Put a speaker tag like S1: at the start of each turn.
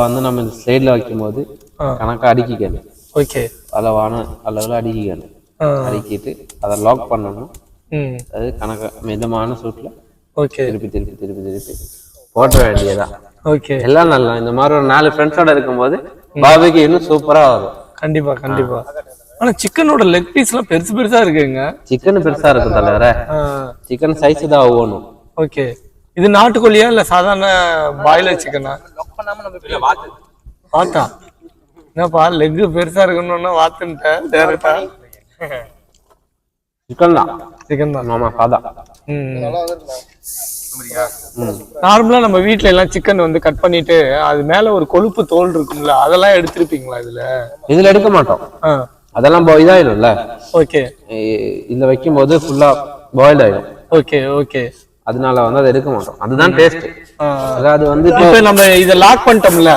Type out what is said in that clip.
S1: வந்து நம்ம இந்த ஸ்லைடில் வைக்கும்போது கணக்காக அடிக்கணும்.
S2: ஓகே.
S1: அளவான அளவில் அடிக்கணும். அடிக்கிட்டு அதை லாக் பண்ணணும். அது கணக்கு மிதமான சூட்டில்
S2: ஓகே
S1: திருப்பி திருப்பி திருப்பி திருப்பி போட்ட வேண்டியதான்.
S2: ஓகே.
S1: எல்லாம் நல்லா இந்த மாதிரி ஒரு 4 ஃப்ரெண்ட்ஸோட இருக்கும்போது பாபிக்கு இன்னும் சூப்பராக வரும்.
S2: கண்டிப்பா கண்டிப்பா. ஆனா சிக்கனோட லெக் பீஸ் எல்லாம் பெருசு பெருசா இருக்குங்க. சிக்கன்
S1: பெருசா இருக்கும் தலைவர. சிக்கன் சைஸ் தான் ஒவ்வொன்றும்.
S2: ஓகே. இது நாட்டுக்கோழியா இல்ல சாதாரண பாய்லர் சிக்கனா? வாத்தா? என்னப்பா லெக் பெருசா இருக்கணும்னா வாத்துன்ட்டேன் டேரக்டா.
S1: சிக்கன் தான்.
S2: சிக்கன் தான்.
S1: ஆமா சாதா.
S2: நார்மலா நம்ம வீட்ல எல்லாம் சிக்கன் வந்து கட் பண்ணிட்டு அது மேல ஒரு கொழுப்பு தோல் இருக்கும்ல, அதெல்லாம் எடுத்திருப்பீங்களா இதுல?
S1: இதுல எடுக்க மாட்டோம். அதெல்லாம் பாயில் ஆயிடும்ல.
S2: ஓகே.
S1: இதுல வைக்கும் போது ஃபுல்லா பாயில் ஆயிடும்.
S2: Okay okay.
S1: அதனால வந்து அதை எடுக்க மாட்டோம். அதுதான் டேஸ்ட். அதாவது வந்து
S2: இப்ப நம்ம இதை லாக் பண்ணிட்டோம்ல,